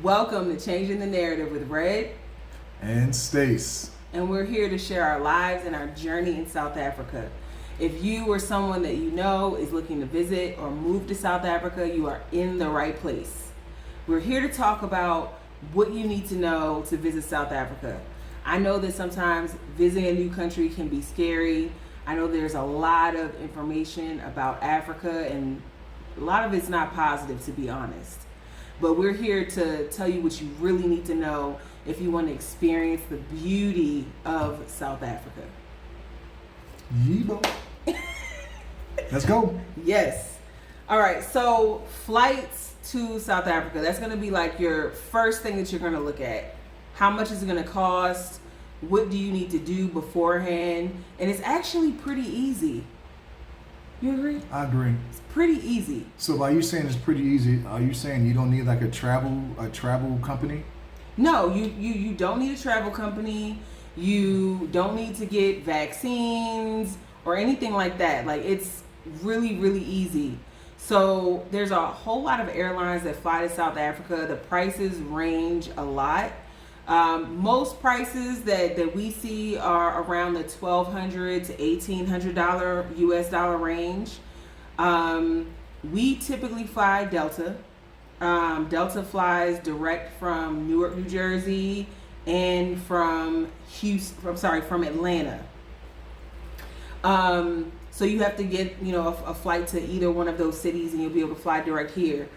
Welcome to Changing the Narrative with Red and Stace. And we're here to share our lives and our journey in South Africa. If you or someone that you know is looking to visit or move to South Africa, you are in the right place. We're here to talk about what you need to know to visit South Africa. I know that sometimes visiting a new country can be scary. I know there's a lot of information about Africa and a lot of it's not positive, to be honest. But we're here to tell you what you really need to know if you want to experience the beauty of South Africa. Yeebo. Let's go. Yes. All right. So flights to South Africa, that's going to be like your first thing that you're going to look at. How much is it going to cost? What do you need to do beforehand? And it's actually pretty easy. You agree? I agree. It's pretty easy. So by you saying it's pretty easy, are you saying you don't need like a travel company? No, you don't need a travel company. You don't need to get vaccines or anything like that. Like, it's really, really easy. So there's a whole lot of airlines that fly to South Africa. The prices range a lot. Most prices that we see are around the $1,200 to $1,800 US dollar range. We typically fly Delta. Delta flies direct from Newark, New Jersey, and from Atlanta. So you have to get, a flight to either one of those cities, and you'll be able to fly direct here.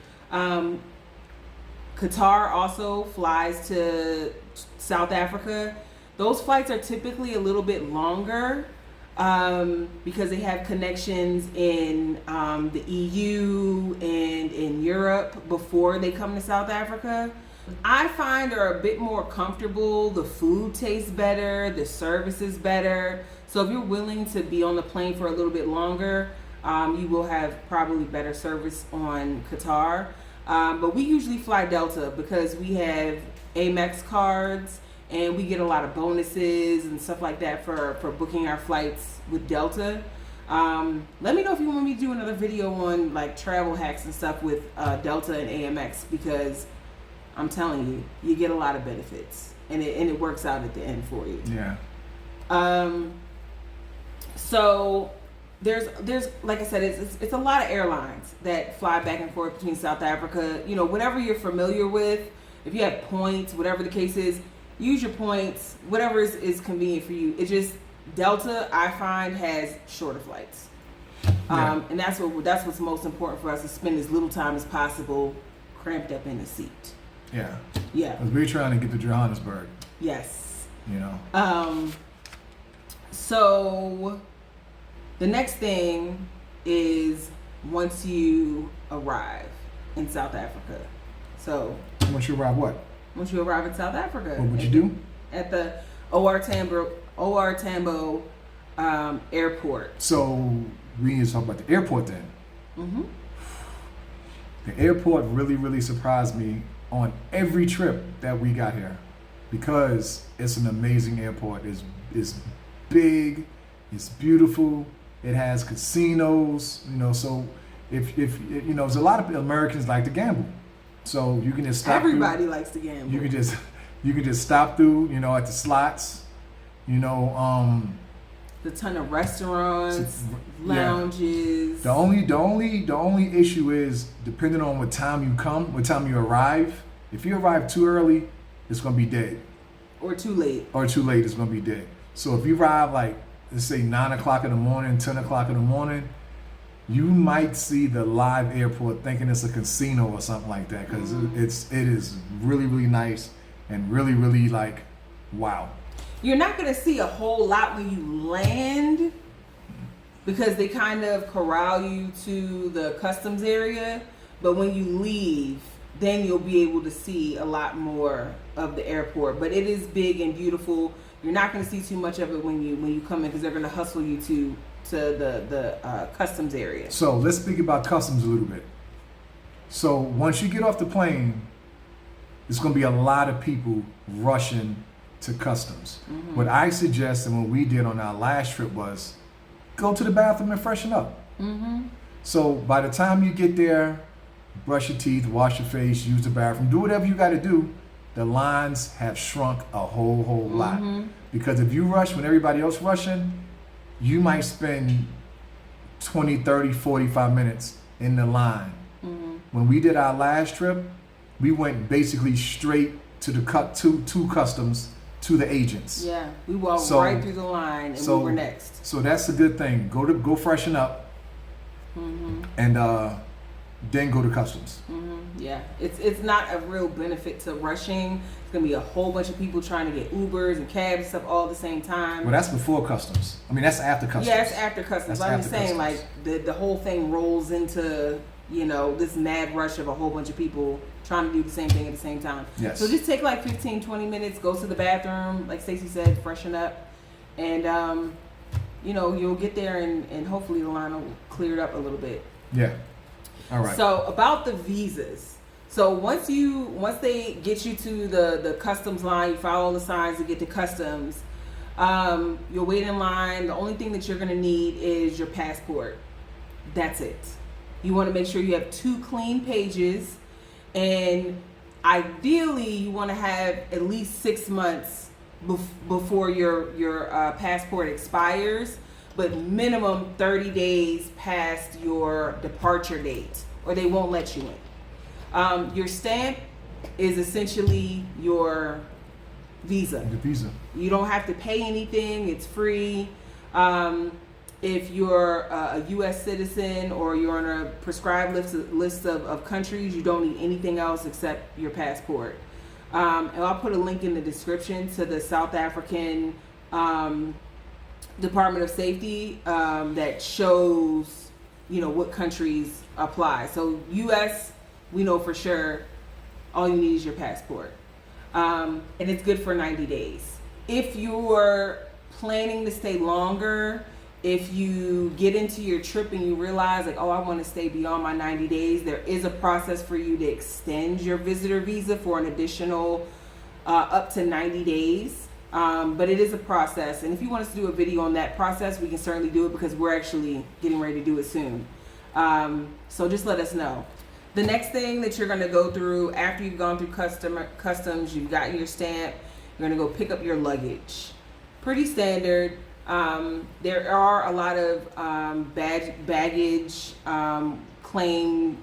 Qatar also flies to South Africa. Those flights are typically a little bit longer because they have connections in the EU and in Europe before they come to South Africa. I find they're a bit more comfortable. The food tastes better. The service is better. So if you're willing to be on the plane for a little bit longer, you will have probably better service on Qatar. But we usually fly Delta because we have Amex cards and we get a lot of bonuses and stuff like that for booking our flights with Delta. Let me know if you want me to do another video on like travel hacks and stuff with Delta and Amex, because I'm telling you, you get a lot of benefits and it works out at the end for you. Yeah. So there's like I said, it's a lot of airlines that fly back and forth between South Africa. Whatever you're familiar with, if you have points, whatever the case is, use your points, whatever is convenient for you. It just, Delta, I find, has shorter flights. Yeah. And that's what's most important for us, to spend as little time as possible cramped up in the seat. Yeah. Yeah. Because we're trying to get to Johannesburg. Yes. So the next thing is once you arrive in South Africa. So once you arrive what? Once you arrive in South Africa. What would you do? At the OR Tambo airport. So we need to talk about the airport then. Mm-hmm. The airport really, really surprised me on every trip that we got here, because it's an amazing airport. It's big, it's beautiful. It has casinos, so if there's a lot of Americans like to gamble, so you can just stop. Everybody likes to gamble. You can just stop through, at the slots, the ton of restaurants, lounges. The only issue is, depending on what time you arrive. If you arrive too early, it's gonna be dead. Or too late, it's gonna be dead. So if you arrive like, let's say 9 o'clock in the morning, 10 o'clock in the morning, you might see the live airport thinking it's a casino or something like that, because it is really, really nice and really, really like, wow. You're not going to see a whole lot when you land, because they kind of corral you to the customs area, but when you leave, then you'll be able to see a lot more of the airport. But it is big and beautiful. You're not going to see too much of it when you come in, because they're going to hustle you to the customs area. So let's speak about customs a little bit. So once you get off the plane, there's going to be a lot of people rushing to customs. Mm-hmm. What I suggest, and what we did on our last trip, was go to the bathroom and freshen up. Mm-hmm. So by the time you get there, brush your teeth, wash your face, use the bathroom, do whatever you got to do. The lines have shrunk a whole lot. Because if you rush when everybody else rushing, you might spend 20, 30, 45 minutes in the line. When we did our last trip, we went basically straight to the to customs to the agents. Yeah, we walked right through the line and we were next. So that's a good thing. Go freshen up, and then go to customs. Yeah, it's not a real benefit to rushing. It's gonna be a whole bunch of people trying to get Ubers and cabs and stuff all at the same time. Well, that's before customs. I mean, that's after customs. Yeah, it's after customs. I'm just saying, like the whole thing rolls into this mad rush of a whole bunch of people trying to do the same thing at the same time. Yes. So just take like 15, 20 minutes, go to the bathroom, like Stacey said, freshen up, and you'll get there and hopefully the line will clear it up a little bit. Yeah. All right. So about the visas. So once they get you to the customs line, you follow all the signs to get to customs. You'll wait in line. The only thing that you're gonna need is your passport. That's it. You want to make sure you have 2 clean pages, and ideally you want to have at least 6 months before your passport expires, but minimum 30 days past your departure date, or they won't let you in. Your stamp is essentially your visa. The visa. You don't have to pay anything. It's free. If you're a U.S. citizen or you're on a prescribed list of countries, you don't need anything else except your passport. And I'll put a link in the description to the South African Department of Safety that shows, what countries apply. So U.S., we know for sure all you need is your passport. And it's good for 90 days. If you're planning to stay longer, if you get into your trip and you realize I want to stay beyond my 90 days, there is a process for you to extend your visitor visa for an additional up to 90 days. But it is a process. And if you want us to do a video on that process, we can certainly do it because we're actually getting ready to do it soon. So just let us know. The next thing that you're going to go through after you've gone through customs, you've gotten your stamp, you're going to go pick up your luggage. Pretty standard. There are a lot of baggage claim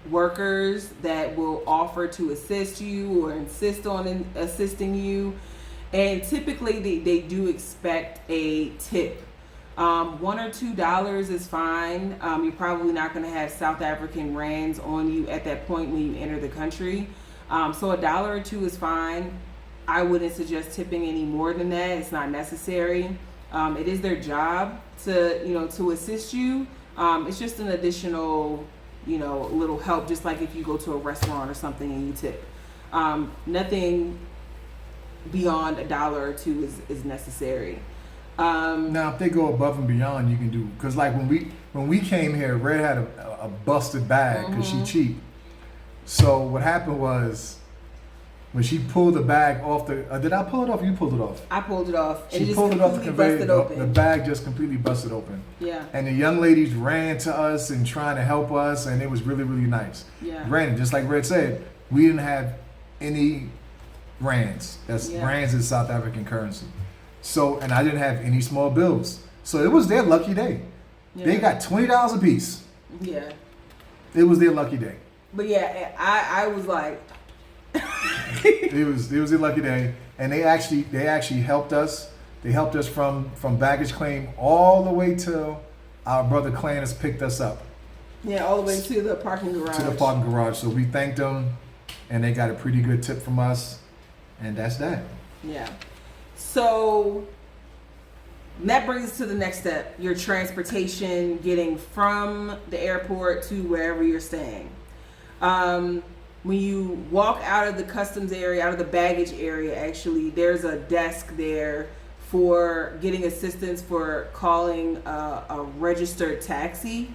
workers that will offer to assist you or insist on assisting you, and typically they do expect a tip. $1 or $2 is fine. You're probably not going to have South African rands on you at that point when you enter the country, so $1 or $2 is fine. I wouldn't suggest tipping any more than that. It's not necessary. It is their job to assist you. It's just an additional, little help, just like if you go to a restaurant or something and you tip. Nothing beyond $1 or $2 is necessary. Now, if they go above and beyond, you can do, because like when we came here, Red had a busted bag because she cheap. So what happened was, when she pulled the bag off did I pull it off or you pulled it off? I pulled it off. She pulled it off the conveyor. The bag just completely busted open. Yeah. And the young ladies ran to us and trying to help us, and it was really, really nice. Yeah. Granted, just like Red said, we didn't have any rands. Rands is South African currency. So, and I didn't have any small bills. So it was their lucky day. Yeah. They got $20 a piece. Yeah. It was their lucky day. But yeah, I was like, it was their lucky day, and they actually helped us. They helped us from baggage claim all the way till our brother Clannis picked us up. Yeah, all the way to the parking garage. To the parking garage. So we thanked them, and they got a pretty good tip from us, and that's that. Yeah. So that brings us to the next step: your transportation, getting from the airport to wherever you're staying. When you walk out of the customs area, out of the baggage area, actually, there's a desk there for getting assistance for calling a registered taxi.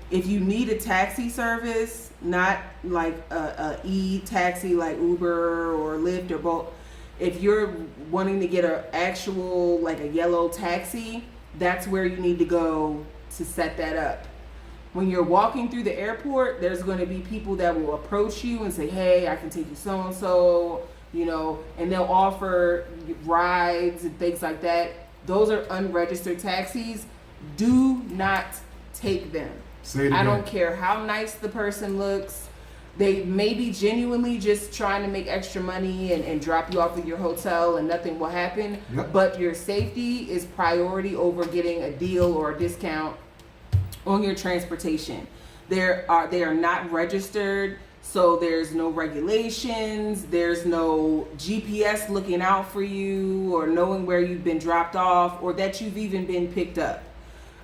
If you need a taxi service, not like a e-taxi like Uber or Lyft or Bolt, if you're wanting to get an actual, like a yellow taxi, that's where you need to go to set that up. when you're walking through the airport, there's going to be people that will approach you and say, hey, I can take you so and so, you know, and they'll offer rides and things like that. Those are unregistered taxis. Do not take them. Say it again. I don't care how nice the person looks. They may be genuinely just trying to make extra money and drop you off at your hotel and nothing will happen. Yep. But your safety is priority over getting a deal or a discount on your transportation. They are not registered, so there's no regulations, there's no GPS looking out for you or knowing where you've been dropped off or that you've even been picked up.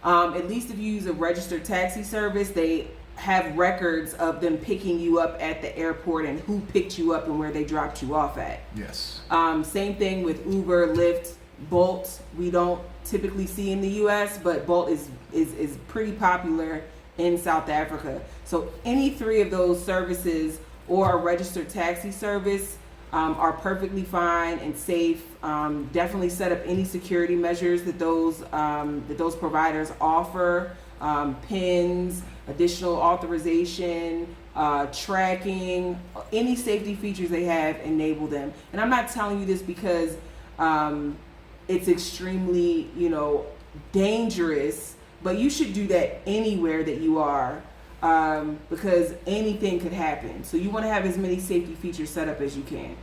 At least if you use a registered taxi service, they have records of them picking you up at the airport and who picked you up and where they dropped you off at. Yes. Same thing with Uber, Lyft, Bolt. We don't typically see in the US, but Bolt is pretty popular in South Africa. So any three of those services or a registered taxi service are perfectly fine and safe. Definitely set up any security measures that those providers offer, pins, additional authorization, tracking, any safety features they have, enable them. And I'm not telling you this because it's extremely, dangerous, but you should do that anywhere that you are, because anything could happen. So you want to have as many safety features set up as you can.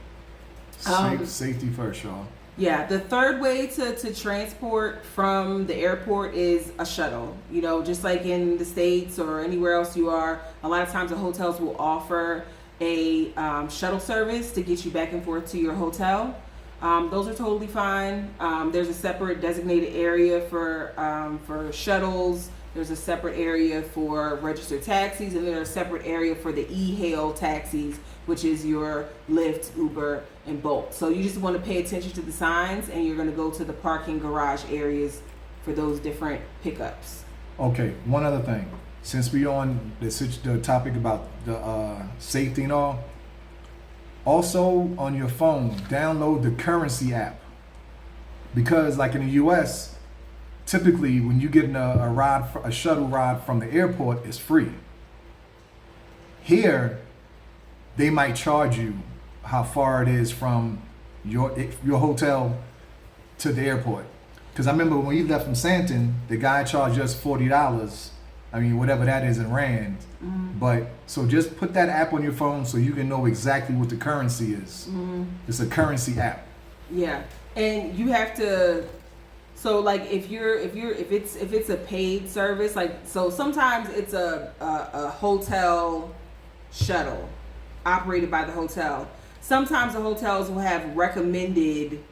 Safety first, y'all. Yeah, the third way to transport from the airport is a shuttle. Just like in the States or anywhere else you are, a lot of times the hotels will offer a shuttle service to get you back and forth to your hotel. Those are totally fine. There's a separate designated area for shuttles. There's a separate area for registered taxis, and there's a separate area for the e-hail taxis, which is your Lyft, Uber, and Bolt. So you just want to pay attention to the signs, and you're going to go to the parking garage areas for those different pickups. Okay, one other thing. Since we're on the topic about the safety and all, also on your phone, download the Currency app. Because like in the US, typically when you get a shuttle ride from the airport, it's free. Here, they might charge you how far it is from your hotel to the airport. Because I remember when we left from Santon, the guy charged us $40. I mean, whatever that is in rand. Mm-hmm. But so just put that app on your phone so you can know exactly what the currency is. Mm-hmm. It's a Currency app. Yeah, and you have to. So like if it's a paid service, like so sometimes it's a hotel shuttle operated by the hotel. Sometimes the hotels will have recommended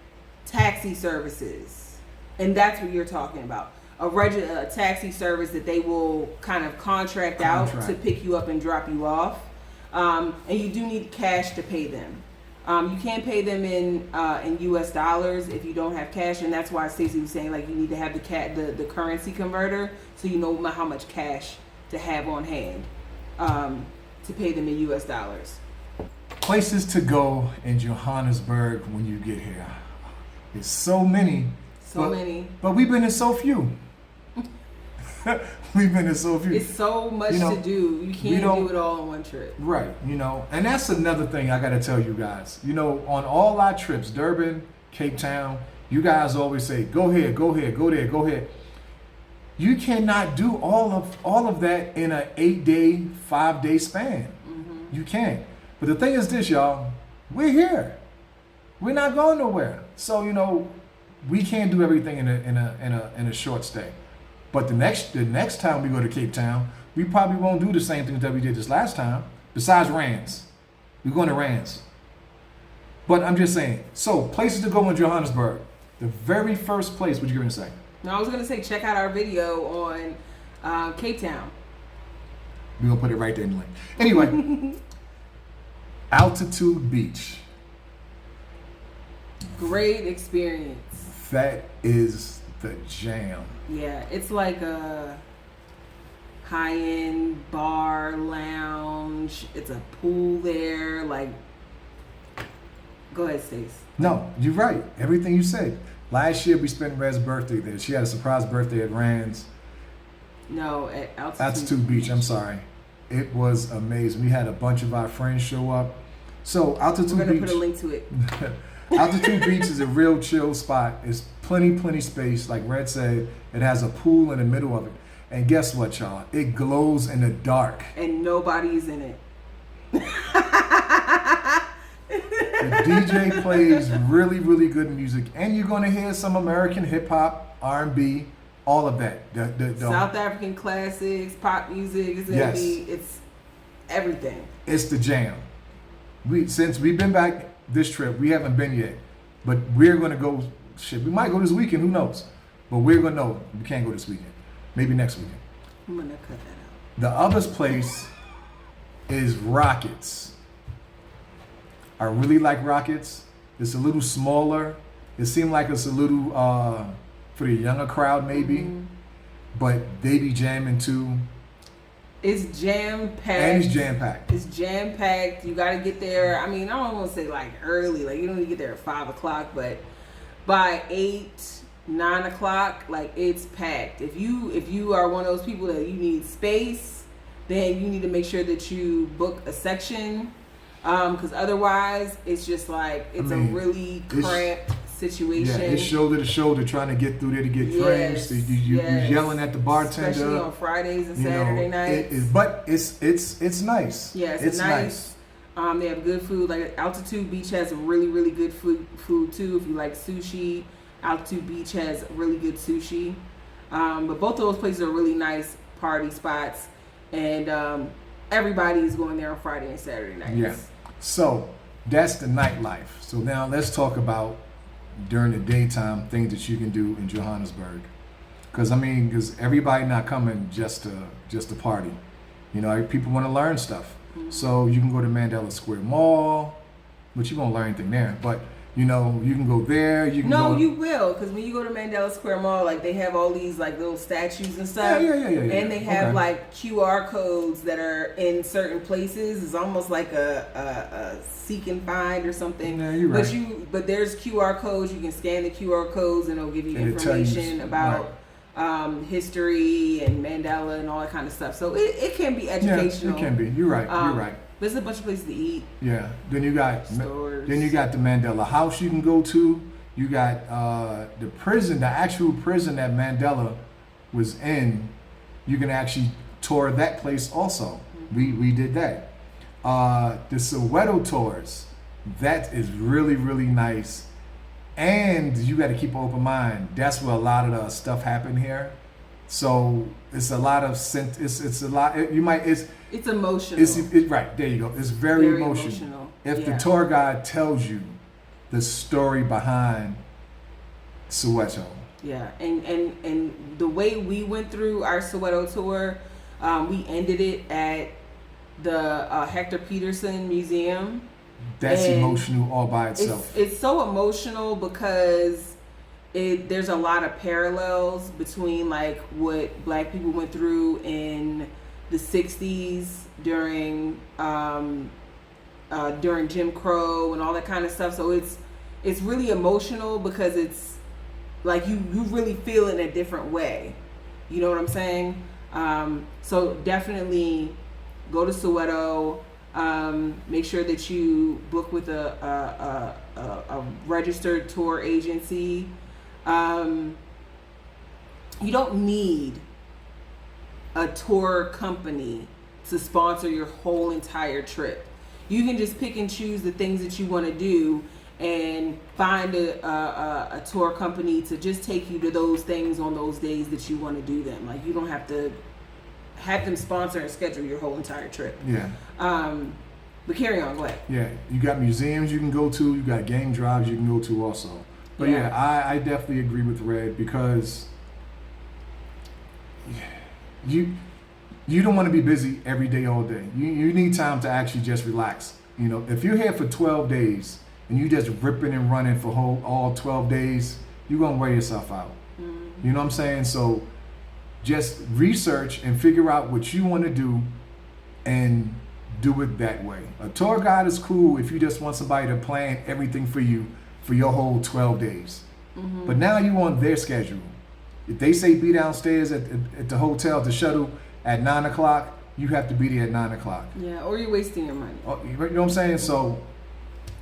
taxi services, and that's what you're talking about. A taxi service that they will kind of contract out to pick you up and drop you off, and you do need cash to pay them. You can't pay them in U.S. dollars if you don't have cash, and that's why Stacey was saying like you need to have the currency converter so you know how much cash to have on hand to pay them in U.S. dollars. Places to go in Johannesburg when you get here. There's so many. But we've been in so few. It's so much to do. You can't do it all on one trip. Right, and that's another thing I got to tell you guys. On all our trips, Durban, Cape Town, you guys always say, go here, go here, go there, go here. You cannot do all of that in an 8-day, 5-day span. Mm-hmm. You can't. But the thing is this, y'all, we're here. We're not going nowhere. So, we can't do everything in a short stay. But the next time we go to Cape Town, we probably won't do the same things that we did this last time. Besides Rands, we're going to Rands. But I'm just saying. So places to go in Johannesburg. The very first place. What you going to say? No, I was going to say check out our video on Cape Town. We're gonna put it right there in the link. Anyway, Altitude Beach. Great experience. That is the jam. Yeah, it's like a high-end bar lounge. It's a pool there. Like, go ahead, Stace. No, you're right. Everything you said. Last year we spent Red's birthday there. She had a surprise birthday at Rand's. No, at Altitude Beach. I'm sorry. It was amazing. We had a bunch of our friends show up. So Altitude We're gonna Beach. put a link to it. Altitude Beach is a real chill spot. It's plenty space. Like Red said, it has a pool in the middle of it. And guess what, y'all? It glows in the dark. And nobody's in it. The DJ plays really good music, and you're gonna hear some American hip hop, R&B, all of that. The South African classics, pop music. It's gonna be. It's everything. It's the jam. Since we've been back this trip, we haven't been yet, but we're gonna go. Shit, we might go this weekend. Who knows? But we're gonna know we can't go this weekend. Maybe next weekend. I'm gonna cut that out. The other place is Rockets. I really like Rockets. It's a little smaller. It seemed like it's a little for the younger crowd maybe, but they be jamming too. It's jam packed. And it's jam packed. It's jam packed. You gotta get there. I mean, I don't want to say like early. Like you don't need to get there at 5 o'clock, but by 8, 9 o'clock, like it's packed. If you are one of those people that you need space, then you need to make sure that you book a section. Because otherwise, it's just like a really cramped situation. Yeah, it's shoulder to shoulder trying to get through there to get drinks. You're yelling at the bartender, especially on Fridays and Saturday nights. But it's nice. Yeah, it's nice. They have good food. Like Altitude Beach has really good food too. If you like sushi, Altitude Beach has really good sushi. But both of those places are really nice party spots, and everybody is going there on Friday and Saturday nights. Yeah. So that's the nightlife. So now let's talk about during the daytime things that you can do in Johannesburg. Because everybody not coming just to party. You know, people want to learn stuff. Mm-hmm. So you can go to Mandela Square Mall, but you won't learn anything there. But you know, you can go there. You will, because when you go to Mandela Square Mall, like they have all these like little statues and stuff. Yeah. And they have like QR codes that are in certain places. It's almost like a seek and find or something. Yeah, you're right. But there's QR codes. You can scan the QR codes and it'll give you information about history and Mandela and all that kind of stuff. So it can be educational. Yeah, it can be. You're right. You're right. There's a bunch of places to eat. Yeah. Then you got stores. Then you got the Mandela House you can go to. You got the prison, the actual prison that Mandela was in. You can actually tour that place also. Mm-hmm. We did that. The Soweto tours, that is really nice. And you got to keep an open mind. That's where a lot of the stuff happened here. So it's a lot of it's a lot. It's emotional. Right, there you go. It's very emotional. If the tour guide tells you the story behind Soweto. Yeah, and the way we went through our Soweto tour, we ended it at the Hector Peterson Museum. That's emotional all by itself. It's so emotional because there's a lot of parallels between like what Black people went through in the 60s during Jim Crow and all that kind of stuff. So it's really emotional because it's like you really feel it in a different way. You know what I'm saying? So definitely go to Soweto. Make sure that you book with a registered tour agency. You don't need a tour company to sponsor your whole entire trip. You can just pick and choose the things that you want to do and find a tour company to just take you to those things on those days that you want to do them. Like you don't have to have them sponsor and schedule your whole entire trip. Yeah. But carry on, go ahead. Yeah, you got museums you can go to, you got game drives you can go to also. But I definitely agree with Red because you don't want to be busy every day, all day. You need time to actually just relax. You know, if you're here for 12 days and you just ripping and running for all 12 days, you're going to wear yourself out. Mm-hmm. You know what I'm saying? So just research and figure out what you want to do and do it that way. A tour guide is cool if you just want somebody to plan everything for you for your whole 12 days. Mm-hmm. But now you on their schedule. If they say be downstairs at the hotel, the shuttle at 9 o'clock, you have to be there at 9 o'clock. Yeah, or you're wasting your money. Oh, you know what I'm saying? So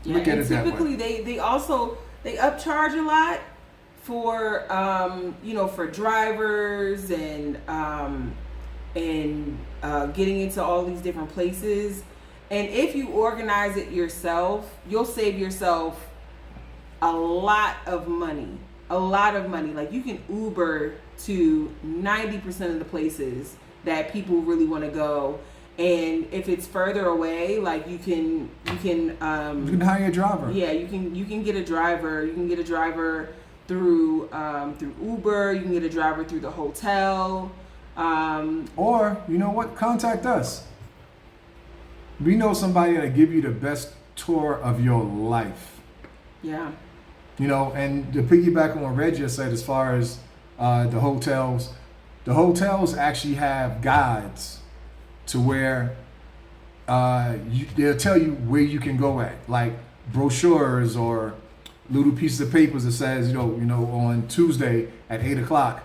Yeah, look at and it that way. typically they also they upcharge a lot for for drivers and getting into all these different places. And if you organize it yourself, you'll save yourself a lot of money. A lot of money. Like you can Uber to 90% of the places that people really want to go. And if it's further away, like you can hire a driver. Yeah, you can get a driver. You can get a driver through Uber. You can get a driver through the hotel. Or you know what? Contact us. We know somebody that'll give you the best tour of your life. Yeah. You know, and to piggyback on what Red just said, as far as the hotels actually have guides to where they'll tell you where you can go at, like brochures or little pieces of papers that says, you know, on Tuesday at 8 o'clock,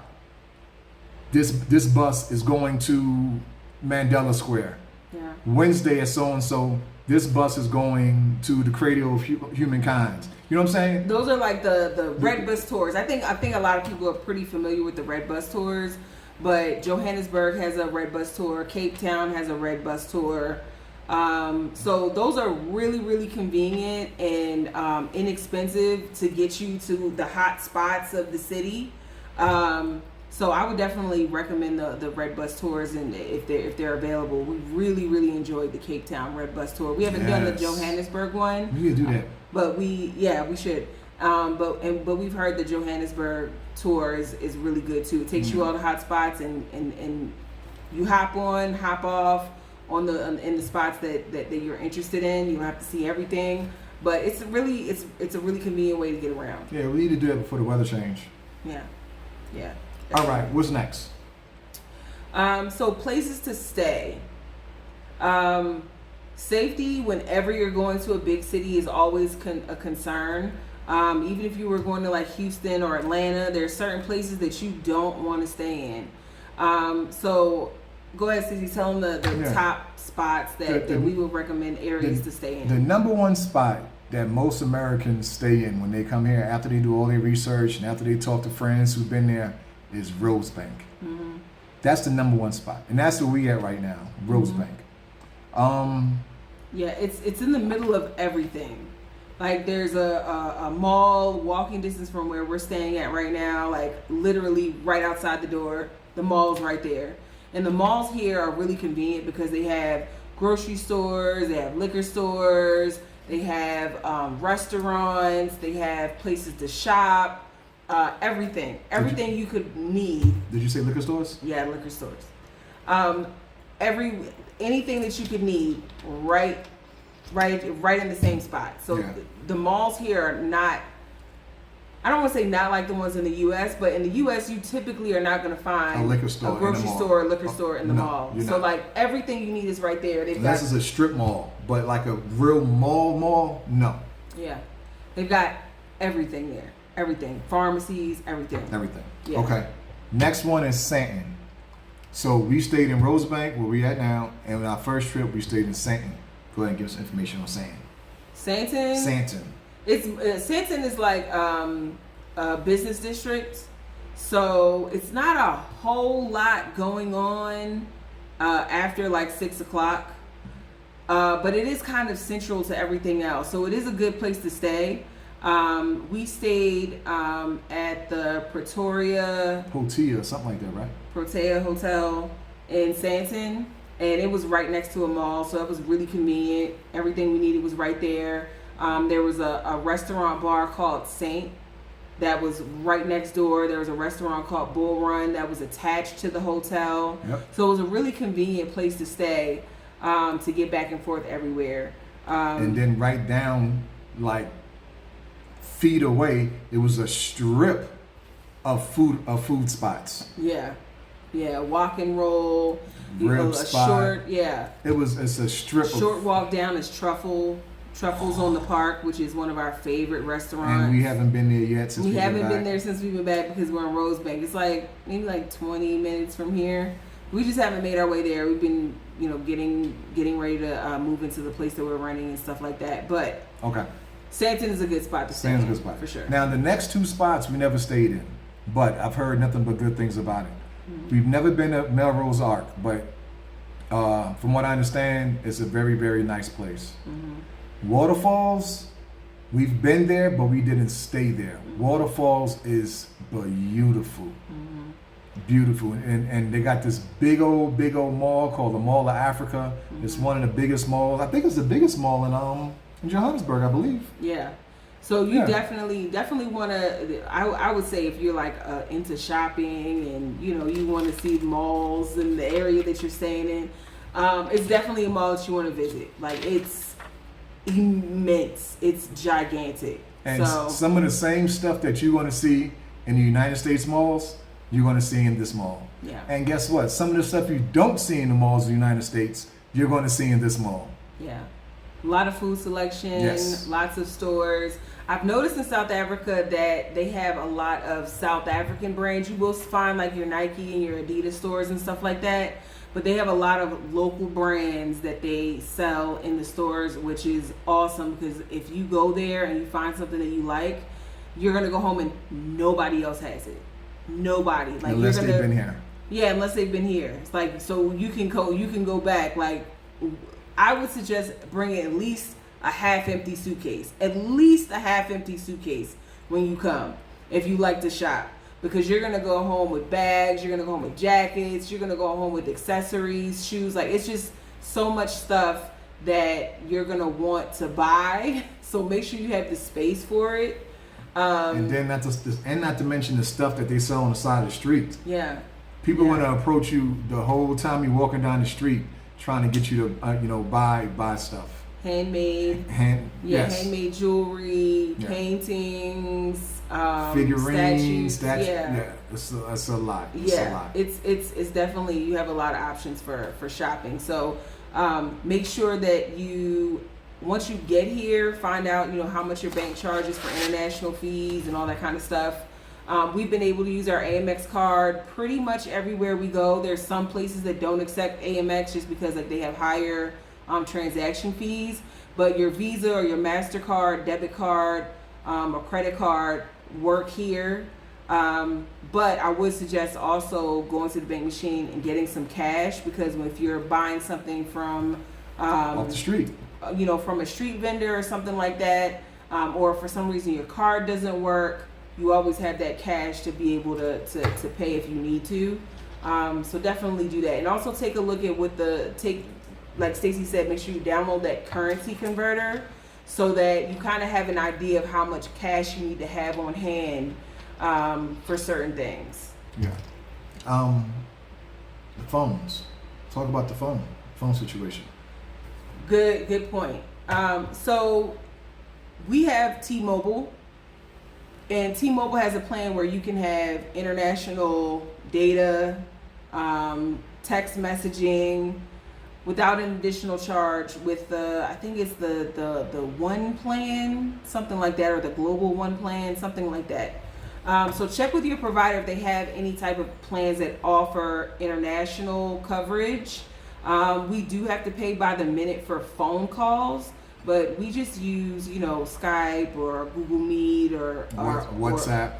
this bus is going to Mandela Square. Yeah. Wednesday at so and so, this bus is going to the cradle of humankind. You know what I'm saying? Those are like the red bus tours. I think a lot of people are pretty familiar with the red bus tours, but Johannesburg has a red bus tour. Cape Town has a red bus tour. So those are really, really convenient and inexpensive to get you to the hot spots of the city. So I would definitely recommend the red bus tours, and if they're available. We really, really enjoyed the Cape Town red bus tour. We haven't done the Johannesburg one. We can do that. But we should. But we've heard the Johannesburg tour is really good too. It takes you all the hot spots and you hop on, hop off in the spots that you're interested in. You don't have to see everything, but it's a really convenient way to get around. Yeah, we need to do that before the weather change. Yeah. All right, what's next? So places to stay. Safety whenever you're going to a big city is always a concern. Even if you were going to like Houston or Atlanta, there are certain places that you don't want to stay in. So go ahead, Cece, tell them the top spots that we would recommend areas to stay in. The number one spot that most Americans stay in when they come here after they do all their research and after they talk to friends who've been there is Rosebank. Mm-hmm. That's the number one spot. And that's where we at right now, Rosebank. Yeah, it's in the middle of everything. Like there's a mall walking distance from where we're staying at right now, like literally right outside the door. The mall's right there. And the malls here are really convenient because they have grocery stores, they have liquor stores, they have restaurants, they have places to shop, everything you could need. Did you say liquor stores? Yeah, liquor stores. Anything that you could need right in the same spot. So the malls here are not, I don't want to say not like the ones in the U.S., but in the U.S. you typically are not going to find a liquor store, a grocery store, or liquor store in the mall. So not. like everything you need is right there. This is a strip mall, but like a real mall, no. Yeah, they've got everything there. Everything, pharmacies, everything. Yeah. Okay. Next one is Santon. So we stayed in Rosebank, where we at now, and on our first trip we stayed in Santon. Go ahead and give us information on Santon. Santon. Santon is like a business district, so it's not a whole lot going on after like 6 o'clock, but it is kind of central to everything else. So it is a good place to stay. We stayed at the Protea something like that, right? Protea Hotel in Santon, and it was right next to a mall, so it was really convenient. Everything we needed was right there. There was a restaurant bar called Saint that was right next door. There was a restaurant called Bull Run that was attached to the hotel. Yep. So it was a really convenient place to stay, to get back and forth everywhere. And then right down, like feet away, it was a strip of food spots. Yeah, walk and roll, rib spot. Short, it's a strip. Short walk down is truffle Truffles on the Park, which is one of our favorite restaurants. And we haven't been there yet since we haven't been been there since we've been back because we're in Rosebank. It's like maybe like 20 minutes from here. We just haven't made our way there. We've been, getting ready to move into the place that we're renting and stuff like that. But okay, Stanton is a good spot to stay. Stanton's a good spot for sure. Now the next two spots we never stayed in, but I've heard nothing but good things about it. We've never been to Melrose Arc, but from what I understand, it's a very, very nice place. Waterfalls, we've been there, but we didn't stay there. Waterfalls is beautiful. Beautiful. And they got this big old mall called the Mall of Africa. It's one of the biggest malls. I think it's the biggest mall in Johannesburg, I believe. Yeah. So you definitely want to, I would say if you're like into shopping and, you want to see malls in the area that you're staying in, it's definitely a mall that you want to visit. Like it's immense. It's gigantic. And some of the same stuff that you're going to see in the United States malls, you're going to see in this mall. Yeah. And guess what? Some of the stuff you don't see in the malls of the United States, you're going to see in this mall. Yeah. A lot of food selection, Yes. Lots of stores. I've noticed in South Africa that they have a lot of South African brands. You will find like your Nike and your Adidas stores and stuff like that. But they have a lot of local brands that they sell in the stores, which is awesome because if you go there and you find something that you like, you're going to go home and nobody else has it. Nobody. Like Unless they've been here. Yeah, unless they've been here. It's like, so you can go back. Like, I would suggest bringing at least a half-empty suitcase. At least a half-empty suitcase when you come, if you like to shop. Because you're going to go home with bags, you're going to go home with jackets, you're going to go home with accessories, shoes. Like, it's just so much stuff that you're going to want to buy. So make sure you have the space for it. And then not to mention the stuff that they sell on the side of the street. Yeah. People want to approach you the whole time you're walking down the street, trying to get you to buy stuff. Handmade. Yes. Handmade jewelry, paintings, figurines, statues. Yeah, it's a lot. It's definitely, you have a lot of options for shopping. So make sure that once you get here, find out how much your bank charges for international fees and all that kind of stuff. We've been able to use our Amex card pretty much everywhere we go. There's some places that don't accept Amex just because they have higher transaction fees, but your Visa or your MasterCard, debit card, or credit card work here. But I would suggest also going to the bank machine and getting some cash, because if you're buying something from off the street, from a street vendor or something like that, or for some reason your card doesn't work, you always have that cash to be able to pay if you need to. So definitely do that. And also take a look at like Stacey said, make sure you download that currency converter so that you kind of have an idea of how much cash you need to have on hand for certain things. Yeah. The phones. Talk about the phone situation. Good point. So we have T-Mobile, and T-Mobile has a plan where you can have international data, text messaging without an additional charge with I think it's the One plan, something like that, or the Global One plan, something like that. So check with your provider if they have any type of plans that offer international coverage. We do have to pay by the minute for phone calls, but we just use, Skype or Google Meet or WhatsApp.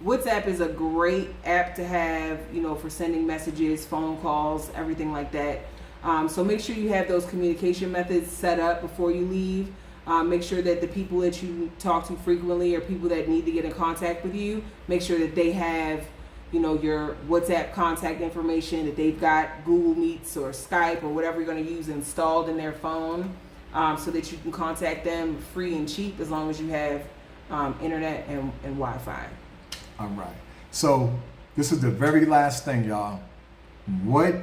WhatsApp is a great app to have, for sending messages, phone calls, everything like that. So make sure you have those communication methods set up before you leave. Make sure that the people that you talk to frequently or people that need to get in contact with you, make sure that they have, your WhatsApp contact information, that they've got Google Meets or Skype or whatever you're going to use installed in their phone, so that you can contact them free and cheap as long as you have internet and Wi-Fi. All right. So this is the very last thing, y'all. What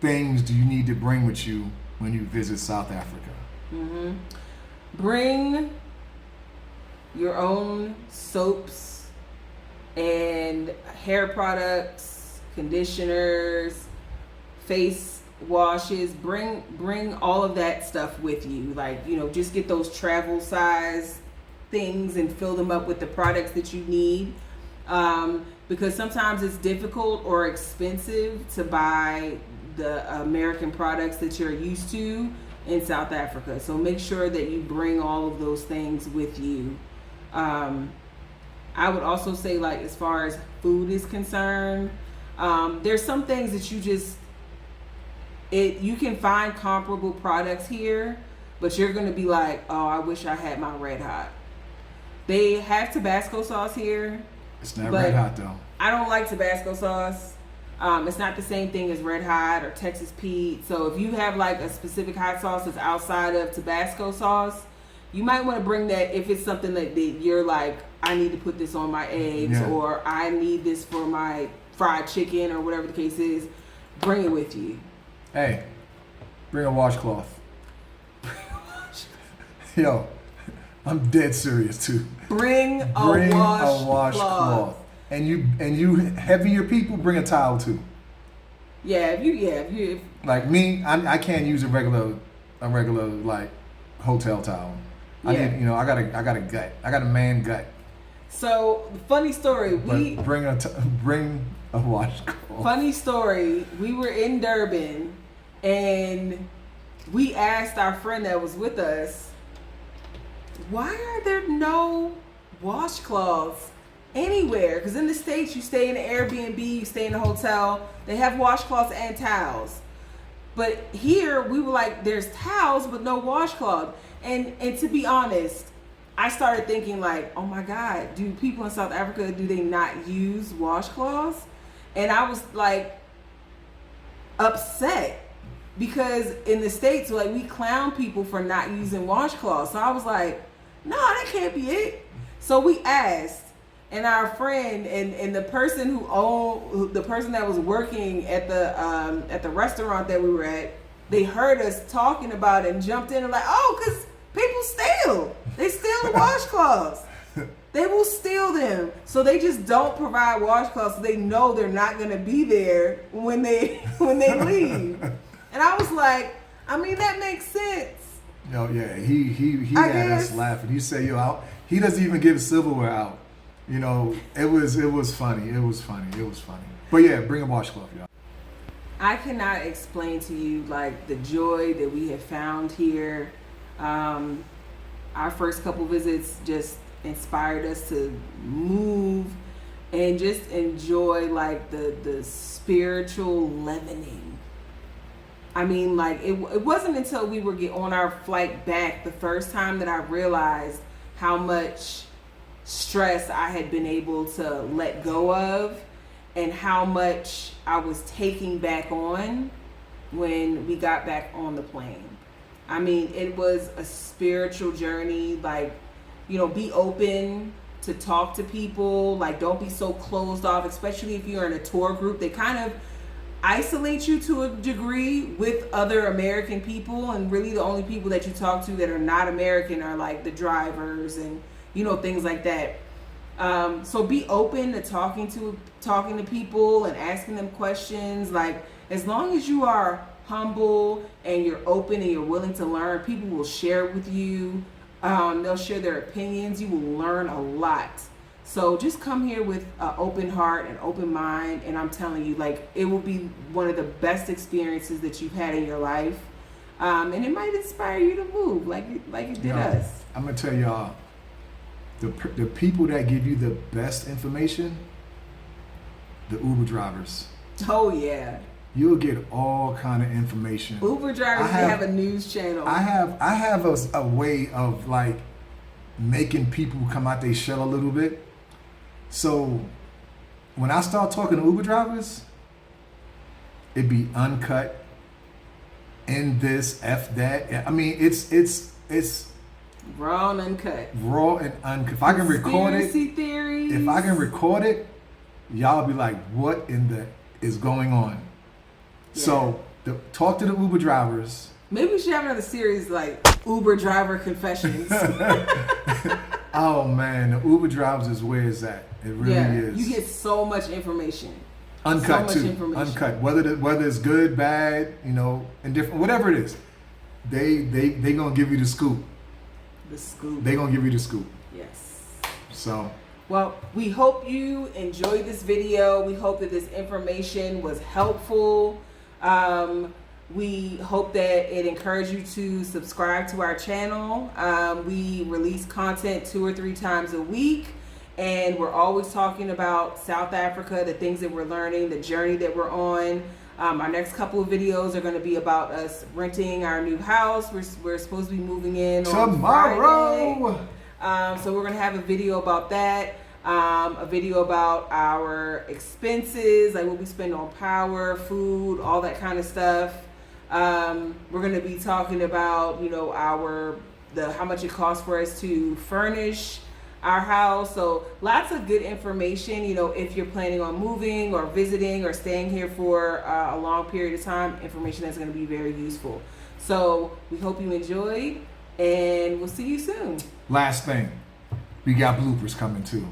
things do you need to bring with you when you visit South Africa? Mm-hmm. Bring your own soaps and hair products, conditioners, face washes. Bring all of that stuff with you. Like, just get those travel size things and fill them up with the products that you need. Because sometimes it's difficult or expensive to buy the American products that you're used to in South Africa. So make sure that you bring all of those things with you. I would also say, like, as far as food is concerned, there's some things that you can find comparable products here, but you're going to be like, oh, I wish I had my Red Hot. They have Tabasco sauce here. It's not Red Hot though. I don't like Tabasco sauce. It's not the same thing as Red Hot or Texas Pete. So if you have like a specific hot sauce that's outside of Tabasco sauce, you might want to bring that if it's something that you're like, I need to put this on my eggs, or I need this for my fried chicken, or whatever the case is. Bring it with you. Hey, bring a washcloth. Yo, I'm dead serious too. Bring a washcloth. And you heavier people, bring a towel too. Yeah, if you like me, I can't use a regular like hotel towel. I need, I got a gut. I got a man gut. So, funny story. Bring a washcloth. Funny story. We were in Durban, and we asked our friend that was with us, why are there no washcloths anywhere? Because in the States, you stay in an Airbnb, you stay in a hotel, they have washcloths and towels. But here, we were like, there's towels, but no washcloth. And to be honest, I started thinking like, oh my God, do people in South Africa, do they not use washcloths? And I was like upset because in the States, like, we clown people for not using washcloths. So I was like, no, that can't be it. So we asked, and our friend and the person the person that was working at the restaurant that we were at, they heard us talking about it and jumped in and like, oh, because people steal. They steal the washcloths. They will steal them. So they just don't provide washcloths. So they know they're not going to be there when they leave. And I was like, I mean, that makes sense. Yo, yeah, he had us laughing. He said, yo, he doesn't even give silverware out. It was funny. It was funny. But yeah, bring a washcloth, y'all. I cannot explain to you like the joy that we have found here. Our first couple visits just inspired us to move and just enjoy like the spiritual leavening. I mean, like it wasn't until we were on our flight back the first time that I realized how much stress I had been able to let go of and how much I was taking back on when we got back on the plane. I mean, it was a spiritual journey. Like, be open to talk to people. Like, don't be so closed off, especially if you're in a tour group. They kind of isolate you to a degree with other American people, and really the only people that you talk to that are not American are like the drivers and things like that. So be open to talking to people and asking them questions. Like, as long as you are humble and you're open and you're willing to learn, people will share with you. They'll share their opinions. You will learn a lot. So just come here with an open heart and open mind, and I'm telling you, like, it will be one of the best experiences that you've had in your life, and it might inspire you to move like it did us. I'm gonna tell y'all, the people that give you the best information, the Uber drivers. Oh yeah. You'll get all kind of information. Uber drivers, they have a news channel. I have a way of like making people come out their shell a little bit. So when I start talking to Uber drivers, it be uncut, in this, F that. I mean, it's raw and uncut. Raw and uncut. If I can record it, theories. If I can record it, y'all be like, what in the is going on? Yeah. So talk to the Uber drivers. Maybe we should have another series like Uber driver confessions. Oh man, the Uber drivers is where it's at. It really is. You get so much information. Uncut So much too. information. Uncut. Whether it's good, bad, you know, indifferent, whatever it is, they gonna give you the scoop. The scoop. They gonna give you the scoop. Yes. So. Well, we hope you enjoyed this video. We hope that this information was helpful. We hope that it encouraged you to subscribe to our channel. We release content 2 or 3 times a week, and we're always talking about South Africa, the things that we're learning, the journey that we're on. Our next couple of videos are going to be about us renting our new house. We're supposed to be moving in on Friday. So we're going to have a video about that. A video about our expenses, like what we spend on power, food, all that kind of stuff. We're going to be talking about, you know, how much it costs for us to furnish our house. So lots of good information, you know, if you're planning on moving or visiting or staying here for a long period of time, information that's going to be very useful. So we hope you enjoyed, and we'll see you soon. Last thing, we got bloopers coming too.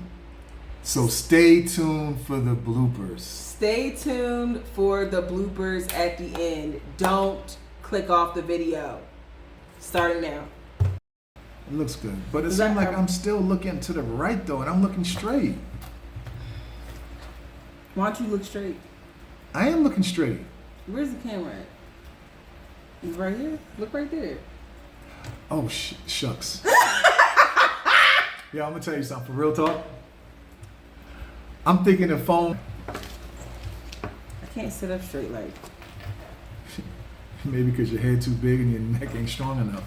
So stay tuned for the bloopers. Stay tuned for the bloopers at the end. Don't click off the video. Starting now. It looks good. But it seems like I'm still looking to the right though, and I'm looking straight. Why don't you look straight? I am looking straight. Where's the camera at? It's right here? Look right there. Oh, shucks. Yeah, I'm going to tell you something. For real talk, I'm thinking the phone. I can't sit up straight like. Maybe because your head too big and your neck ain't strong enough.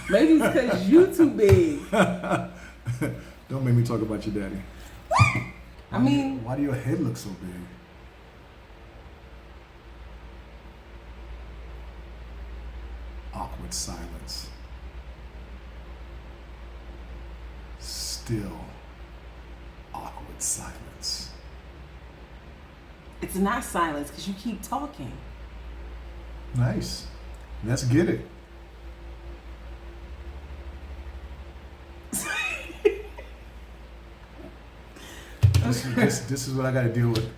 Maybe it's because you too big. Don't make me talk about your daddy. I mean, why do your head look so big? Awkward silence. Still awkward silence. it's not silence because you keep talking. Nice. Let's get it. This is what I got to deal with.